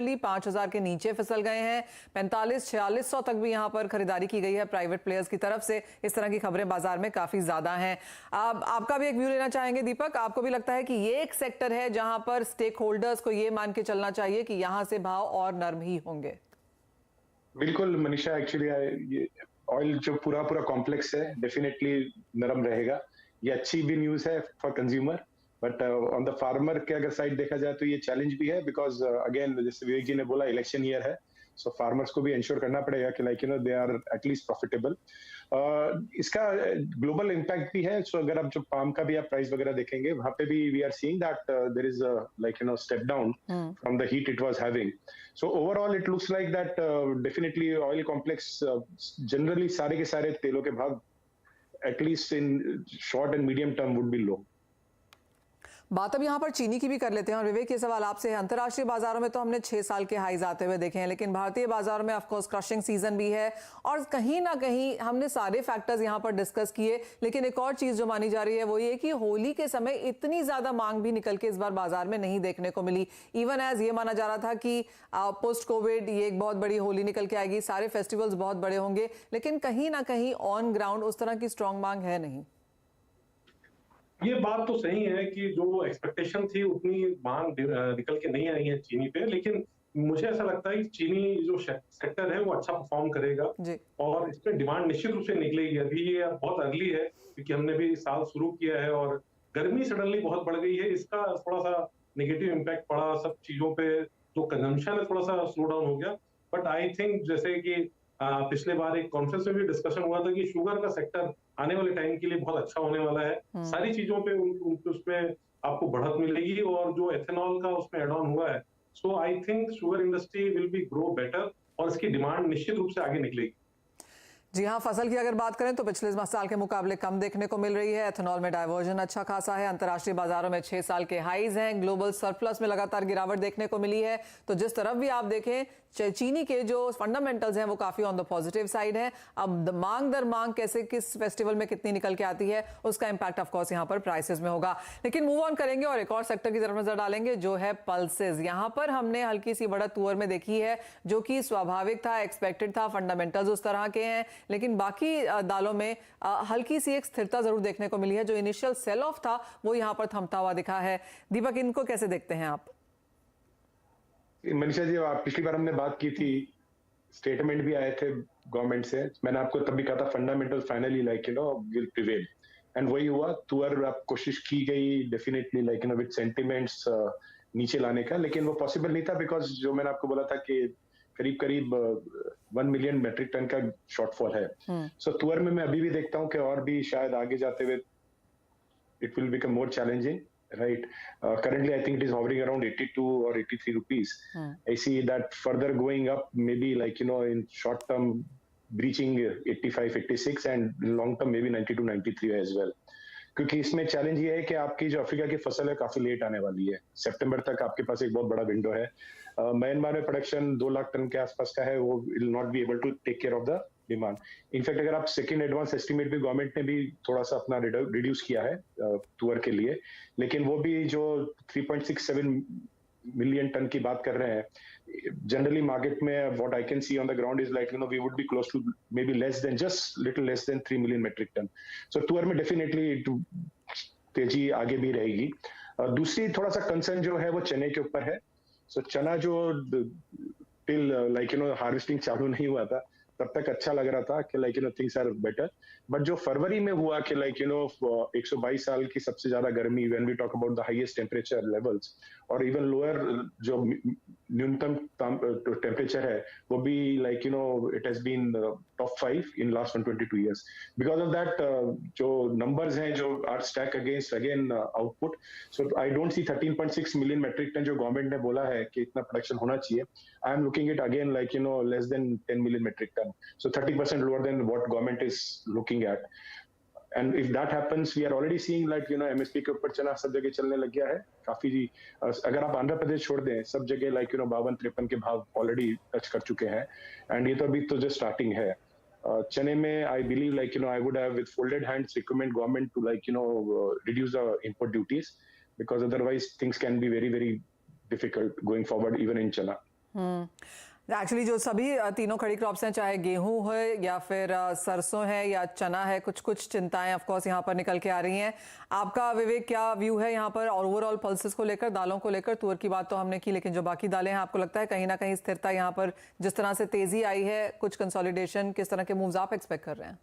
Finally 5,000 के नीचे फिसल गए हैं। 45-4600 तक भी यहां पर खरीदारी की गई है प्राइवेट प्लेयर्स की तरफ से। इस तरह की खबरें बाजार में काफी ज्यादा हैं। आपका भी एक व्यू लेना चाहेंगे दीपक, आपको भी लगता है कि ये एक सेक्टर है जहां पर स्टेक होल्डर्स को ये मान के चलना चाहिए कि यहां से भाव और नरम ही होंगे? बिल्कुल मनीषा, एक्चुअली ये ऑयल जो पूरा कॉम्प्लेक्स है डेफिनेटली नरम रहेगा। ये अच्छी भी न्यूज है for consumer, but on the farmer के अगर साइड देखा जाए तो ये चैलेंज भी है, बिकॉज अगेन जैसे विवेक जी ने बोला इलेक्शन ईयर है, सो फार्मर्स को भी इंश्योर करना पड़ेगा कि दे आर एटलीस्ट प्रॉफिटेबल। इसका ग्लोबल इम्पैक्ट भी है। सो अगर आप जो पाम का भी आप प्राइस वगैरह देखेंगे वहां पे भी we are seeing that there is step down from the heat it was having. So overall, it looks like that definitely oil complex generally सारे के सारे तेलों के भाव at least in short and medium term would be low. बात अब यहाँ पर चीनी की भी कर लेते हैं और विवेक, ये सवाल आपसे है। अंतर्राष्ट्रीय बाजारों में तो हमने 6 साल के हाईज आते हुए देखे हैं, लेकिन भारतीय बाजारों में ऑफकोर्स क्रशिंग सीजन भी है और कहीं ना कहीं हमने सारे फैक्टर्स यहाँ पर डिस्कस किए, लेकिन एक और चीज जो मानी जा रही है वो ये कि होली के समय इतनी ज्यादा मांग भी निकल के इस बार बाजार में नहीं देखने को मिली। इवन एज ये माना जा रहा था कि पोस्ट कोविड ये एक बहुत बड़ी होली निकल के आएगी, सारे फेस्टिवल्स बहुत बड़े होंगे, लेकिन कहीं ना कहीं ऑन ग्राउंड उस तरह की स्ट्रॉन्ग मांग है नहीं। ये बात तो सही है कि जो एक्सपेक्टेशन थी उतनी मांग निकल के नहीं आई है चीनी पे, लेकिन मुझे ऐसा लगता है कि चीनी जो सेक्टर है वो अच्छा परफॉर्म करेगा और इस पे डिमांड निश्चित रूप से निकलेगी। अभी ये बहुत अर्ली है क्योंकि हमने भी साल शुरू किया है और गर्मी सडनली बहुत बढ़ गई है, इसका थोड़ा सा नेगेटिव इम्पैक्ट पड़ा सब चीजों पे, जो कंजम्पशन है थोड़ा सा स्लो डाउन हो गया। बट आई थिंक जैसे कि पिछले बार एक कॉन्फ्रेंस में भी डिस्कशन हुआ था कि शुगर का सेक्टर आने वाले टाइम के लिए बहुत अच्छा होने वाला है। सारी चीजों पे उसमें आपको बढ़त मिलेगी और जो एथेनॉल का उसमें एड ऑन हुआ है, so I think sugar industry will be grow better और इसकी डिमांड निश्चित रूप से आगे निकलेगी। जी हाँ, फसल की अगर बात करें तो पिछले साल के मुकाबले कम देखने को मिल रही है। एथेनॉल में डाइवर्जन अच्छा खासा है। अंतर्राष्ट्रीय बाजारों में 6 साल के हाईज हैं। ग्लोबल सरप्लस में लगातार गिरावट देखने को मिली है। तो जिस तरफ भी आप देखें, चीनी के जो फंडामेंटल्स हैं वो काफी ऑन द पॉजिटिव साइड है। अब मांग दर मांग कैसे किस फेस्टिवल में कितनी निकल के आती है उसका इंपैक्ट ऑफ कोर्स यहाँ पर प्राइसेस में होगा। लेकिन मूव ऑन करेंगे और एक और सेक्टर की तरफ नजर डालेंगे जो है पल्सेस। यहाँ पर हमने हल्की सी बढ़त तुअर में देखी है जो कि स्वाभाविक था, एक्सपेक्टेड था, फंडामेंटल्स उस तरह के हैं, लेकिन बाकी दालों में हल्की सी एक स्थिरता जरूर देखने को मिली है। जो इनिशियल सेल ऑफ था वो यहाँ पर थमता हुआ दिखा है। दीपक, इनको कैसे देखते हैं आप? मनीषा जी, पिछली बार हमने बात की थी, स्टेटमेंट भी आए थे गवर्नमेंट से, मैंने आपको तब भी कहा था fundamental finally will prevail, and वही हुआ। तुअर आप कोशिश की गई डेफिनेटली विद सेंटिमेंट्स नीचे लाने का, लेकिन वो पॉसिबल नहीं था बिकॉज जो मैंने आपको बोला था कि करीब 1 मिलियन मेट्रिक टन का शॉर्टफॉल है। सो तुअर में मैं अभी भी देखता हूं कि और भी शायद आगे जाते हुए it will become more challenging, right? Currently I think it is hovering around 82 or 83 rupees. I see that further going up, maybe in short term breaching 85 86 and long term maybe 92 93 as well. क्योंकि इसमें challenge ये है कि आपकी जो Africa की फसल है काफी लेट आने वाली है। सितंबर तक आपके पास एक बहुत बड़ा विंडो है। म्यांमार में प्रोडक्शन 2 लाख टन के आसपास का है, वो will not be able to take care of the demand. In fact अगर आप सेकंड एडवांस एस्टिमेट भी गवर्नमेंट ने भी थोड़ा सा अपना रिड्यूस किया है तुअर के लिए, लेकिन वो भी जो 3.67 मिलियन टन की बात कर रहे हैं, जनरली मार्केट में what I can see on the ground is we would be close to maybe less than just little less than 3 million metric ton. So toor में डेफिनेटली तेजी आगे भी रहेगी। दूसरी थोड़ा सा कंसर्न जो है वो चने के ऊपर है। सो चना जो टिल हार्वेस्टिंग चालू नहीं हुआ था तब तक अच्छा लग रहा था कि थिंग्स आर बेटर, बट जो फरवरी में हुआ कि 122 साल की सबसे ज्यादा गर्मी, when we talk about the highest temperature levels, और इवन लोअर जो न्यूनतम टेम्परेचर है वो भी it has been top 5 in last 122 years. Because of that जो नंबर्स हैं जो are stack against again output, so I don't see 13.6 million metric ton जो गवर्नमेंट ने बोला है कि इतना प्रोडक्शन होना चाहिए। I am looking it again less than 10 million metric ton, so 30% lower than what government is looking at. And if that happens, we are already seeing MSP के ऊपर चना सब जगह चलने लग गया है काफी। अगर आप आंध्र प्रदेश छोड़ दें, सब जगह 52-53 के भाव ऑलरेडी टच कर चुके हैं, एंड ये तो अभी तो जस्ट स्टार्टिंग है। चने में I believe I would have with folded hands recommend government to reduce the import duties, because otherwise things can be very very difficult going forward even in chana. Actually जो सभी तीनों खड़ी crops हैं, चाहे गेहूं हो या फिर सरसों है या चना है, कुछ कुछ चिंताएं ऑफ कोर्स यहाँ पर निकल के आ रही हैं। आपका विवेक क्या व्यू है यहाँ पर और ओवरऑल पल्सेस को लेकर, दालों को लेकर? तुअर की बात तो हमने की, लेकिन जो बाकी दालें हैं, आपको लगता है कहीं ना कहीं स्थिरता यहाँ पर जिस तरह से तेजी आई है, कुछ कंसोलिडेशन, किस तरह के मूव्स आप एक्सपेक्ट कर रहे हैं?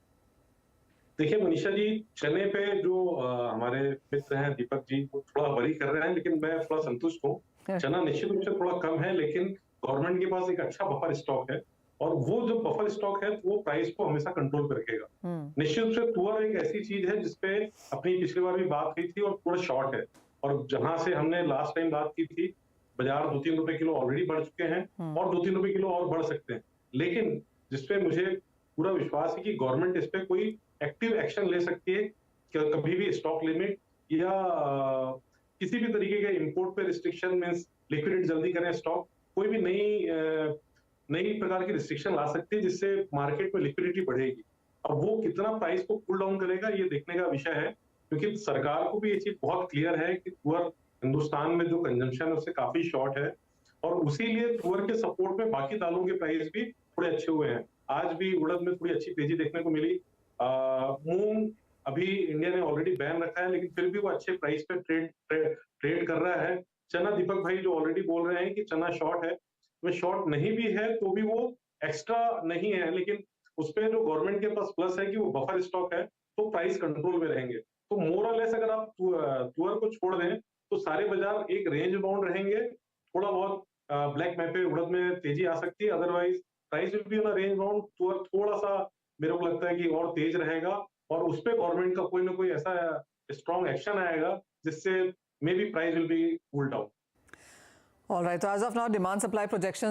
देखिए मनीषा जी, चने पे जो हमारे मित्र हैं दीपक जी, वो थोड़ा वरी कर रहे हैं, लेकिन मैं थोड़ा संतुष्ट हूँ। चना निश्चित रूप से थोड़ा कम है, लेकिन गवर्नमेंट के पास एक अच्छा बफर स्टॉक है, और वो जो बफर स्टॉक है वो प्राइस को हमेशा कंट्रोल पे रखेगा। निश्चित रूप से तुअर एक ऐसी चीज है जिसपे अपनी पिछली बार भी बात हुई थी और थोड़ा शॉर्ट है, और जहां से हमने लास्ट टाइम बात की थी, बाजार 2-3 रुपए किलो ऑलरेडी बढ़ चुके हैं और 2-3 रुपए किलो और बढ़ सकते हैं। लेकिन जिसपे मुझे पूरा विश्वास है कि गवर्नमेंट इस पे कोई एक्टिव एक्शन ले सकती है कि कभी भी स्टॉक लिमिट या किसी भी तरीके के इंपोर्ट पे रिस्ट्रिक्शन मींस लिक्विडेट जल्दी करें स्टॉक, कोई भी नई प्रकार की रिस्ट्रिक्शन ला सकती है जिससे मार्केट में लिक्विडिटी बढ़ेगी। अब वो कितना प्राइस को कूल डाउन करेगा ये देखने का विषय है, क्योंकि सरकार को भी ये चीज बहुत क्लियर है कि तुअर हिंदुस्तान में जो कंजम्पशन है उससे काफी शॉर्ट है, और उसीलिए तुअर के सपोर्ट में बाकी दालों के प्राइस भी थोड़े अच्छे हुए हैं। आज भी उड़द में थोड़ी अच्छी तेजी देखने को मिली। मूंग अभी इंडिया ने ऑलरेडी बैन रखा है, लेकिन फिर भी वो अच्छे प्राइस पे ट्रेड कर रहा है। चना, दीपक भाई जो ऑलरेडी बोल रहे हैं कि चना शॉर्ट है, वो शॉर्ट नहीं भी है तो भी वो एक्स्ट्रा नहीं है, लेकिन उसपे जो गवर्नमेंट के पास प्लस है कि वो बफर स्टॉक है, तो प्राइस कंट्रोल में रहेंगे। तो मोर और लेस अगर आप तुअर को छोड़ दें तो सारे बाजार एक रेंज बाउंड रहेंगे। थोड़ा बहुत ब्लैक मैप पे उड़द में तेजी आ सकती है, otherwise price will be on range bound. तुअर थोड़ा सा मेरे को लगता है कि और तेज रहेगा, और उस पे गवर्नमेंट का कोई ना कोई ऐसा स्ट्रॉन्ग एक्शन आएगा जिससे maybe price will be cool down. Alright, तो as of now demand supply projections